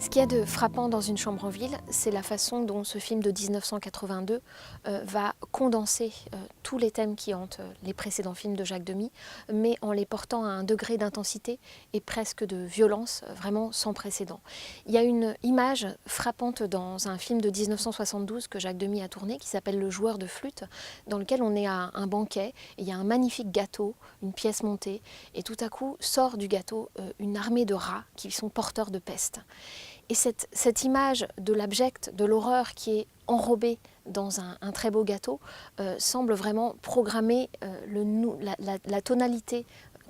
Ce qu'il y a de frappant dans Une chambre en ville, c'est la façon dont ce film de 1982 va condenser tous les thèmes qui hantent les précédents films de Jacques Demy, mais en les portant à un degré d'intensité et presque de violence vraiment sans précédent. Il y a une image frappante dans un film de 1972 que Jacques Demy a tourné, qui s'appelle Le joueur de flûte, dans lequel on est à un banquet, et il y a un magnifique gâteau, une pièce montée, et tout à coup sort du gâteau une armée de rats qui sont porteurs de peste. Et cette image de l'abject, de l'horreur qui est enrobée dans un très beau gâteau semble vraiment programmer la tonalité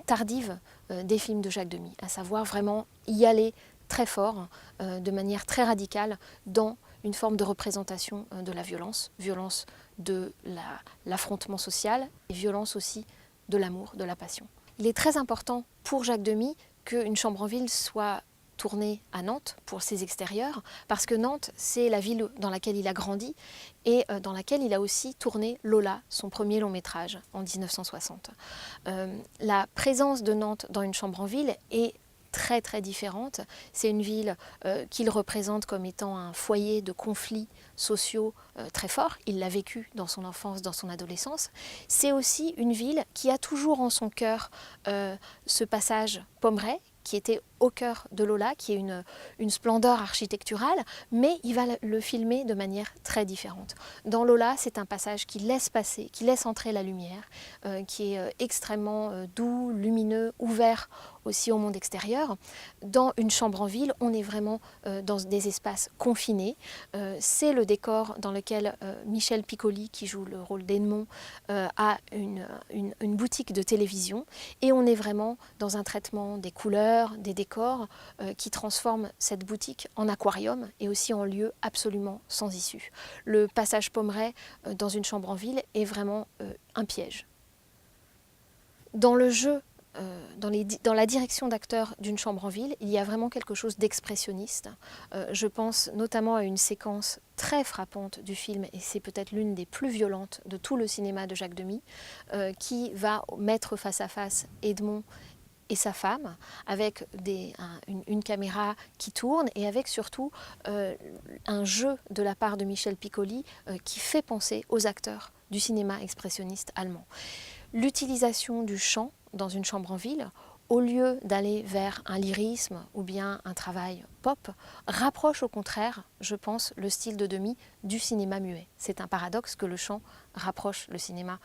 tardive des films de Jacques Demy, à savoir vraiment y aller très fort, de manière très radicale, dans une forme de représentation de la violence, violence de l'affrontement social et violence aussi de l'amour, de la passion. Il est très important pour Jacques Demy qu'Une chambre en ville soit tourné à Nantes pour ses extérieurs, parce que Nantes, c'est la ville dans laquelle il a grandi et dans laquelle il a aussi tourné Lola, son premier long métrage, en 1960. La présence de Nantes dans Une chambre en ville est très très différente. C'est une ville qu'il représente comme étant un foyer de conflits sociaux très forts. Il l'a vécu dans son enfance, dans son adolescence. C'est aussi une ville qui a toujours en son cœur ce passage Pommeraye, qui était au cœur de Lola, qui est une splendeur architecturale, mais il va le filmer de manière très différente. Dans Lola, c'est un passage qui laisse passer, qui laisse entrer la lumière, qui est extrêmement doux, lumineux, ouvert aussi au monde extérieur. Dans Une chambre en ville, on est vraiment dans des espaces confinés. C'est le décor dans lequel Michel Piccoli, qui joue le rôle d'Edmond, a une boutique de télévision, et on est vraiment dans un traitement des couleurs, des décors, qui transforment cette boutique en aquarium et aussi en lieu absolument sans issue. Le passage Pommeraye dans Une chambre en ville est vraiment un piège. Dans le jeu, dans la direction d'acteur d'Une chambre en ville, il y a vraiment quelque chose d'expressionniste. Je pense notamment à une séquence très frappante du film, et c'est peut-être l'une des plus violentes de tout le cinéma de Jacques Demy, qui va mettre face à face Edmond et sa femme, avec une caméra qui tourne, et avec surtout un jeu de la part de Michel Piccoli qui fait penser aux acteurs du cinéma expressionniste allemand. L'utilisation du chant dans Une chambre en ville, au lieu d'aller vers un lyrisme ou bien un travail pop, rapproche au contraire, je pense, le style de Demy du cinéma muet. C'est un paradoxe que le chant rapproche le cinéma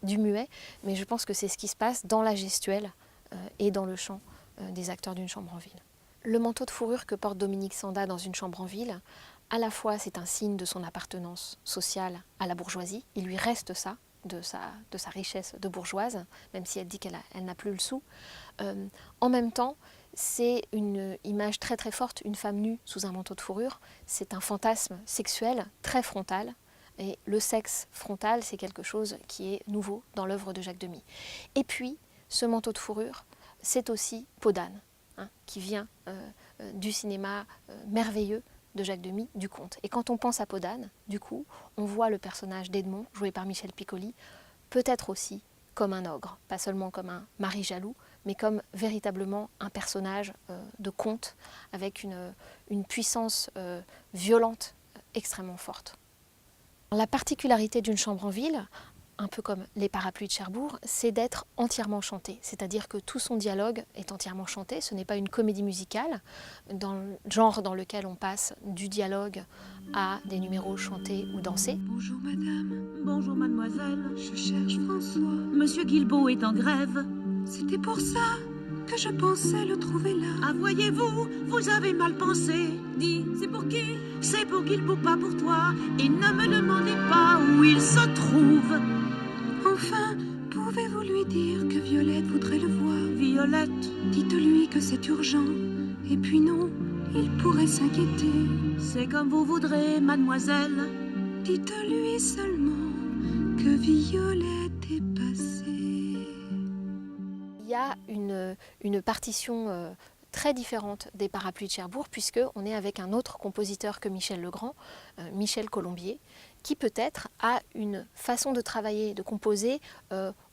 du muet, mais je pense que c'est ce qui se passe dans la gestuelle et dans le chant des acteurs d'Une chambre en ville. Le manteau de fourrure que porte Dominique Sanda dans Une chambre en ville, à la fois c'est un signe de son appartenance sociale à la bourgeoisie, il lui reste ça, de sa richesse de bourgeoise, même si elle dit qu'elle n'a plus le sou. En même temps, c'est une image très très forte, une femme nue sous un manteau de fourrure, c'est un fantasme sexuel très frontal, et le sexe frontal, c'est quelque chose qui est nouveau dans l'œuvre de Jacques Demy. Et puis, ce manteau de fourrure, c'est aussi Peau d'âne, qui vient du cinéma merveilleux de Jacques Demy, du conte. Et quand on pense à Peau d'âne, du coup, on voit le personnage d'Edmond, joué par Michel Piccoli, peut-être aussi comme un ogre, pas seulement comme un mari jaloux, mais comme véritablement un personnage de conte, avec une puissance violente extrêmement forte. La particularité d'Une chambre en ville, un peu comme Les parapluies de Cherbourg, c'est d'être entièrement chanté. C'est-à-dire que tout son dialogue est entièrement chanté. Ce n'est pas une comédie musicale, dans le genre dans lequel on passe du dialogue à des numéros chantés ou dansés. Bonjour madame, bonjour mademoiselle, je cherche François. Monsieur Guilbeault est en grève. C'était pour ça que je pensais le trouver là. Ah voyez-vous, vous avez mal pensé. Dis, c'est pour qui? C'est pour Guilbeault, pas pour toi. Et ne me demandez pas où il se trouve. Enfin, pouvez-vous lui dire que Violette voudrait le voir? Violette, dites-lui que c'est urgent. Et puis non, il pourrait s'inquiéter. C'est comme vous voudrez, mademoiselle. Dites-lui seulement que Violette est passée. Il y a une partition très différente des Parapluies de Cherbourg, puisqu'on est avec un autre compositeur que Michel Legrand, Michel Colombier, qui peut-être a une façon de travailler, de composer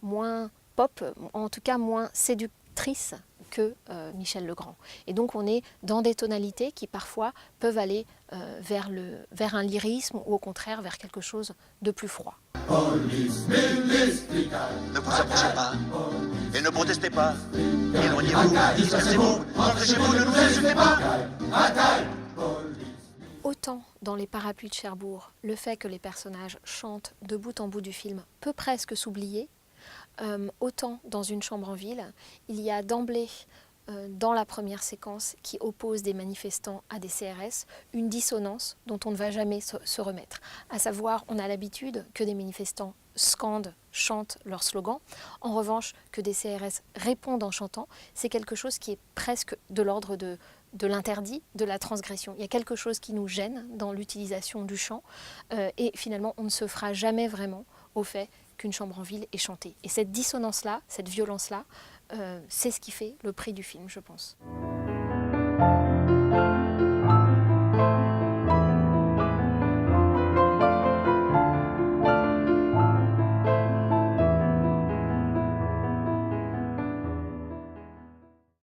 moins pop, en tout cas moins séductrice que Michel Legrand. Et donc on est dans des tonalités qui parfois peuvent aller vers un lyrisme ou au contraire vers quelque chose de plus froid. Ne vous approchez pas et ne protestez pas. Éloignez-vous, dispersez-vous, rentrez chez vous, ne nous insultez pas. Autant dans Les Parapluies de Cherbourg, le fait que les personnages chantent de bout en bout du film peut presque s'oublier, autant dans Une chambre en ville, il y a d'emblée, dans la première séquence qui oppose des manifestants à des CRS, une dissonance dont on ne va jamais se remettre. À savoir, on a l'habitude que des manifestants scandent, chantent leur slogan. En revanche, que des CRS répondent en chantant, c'est quelque chose qui est presque de l'ordre de l'interdit, de la transgression. Il y a quelque chose qui nous gêne dans l'utilisation du chant et finalement on ne se fera jamais vraiment au fait qu'Une chambre en ville est chantée. Et cette dissonance-là, cette violence-là, c'est ce qui fait le prix du film, je pense.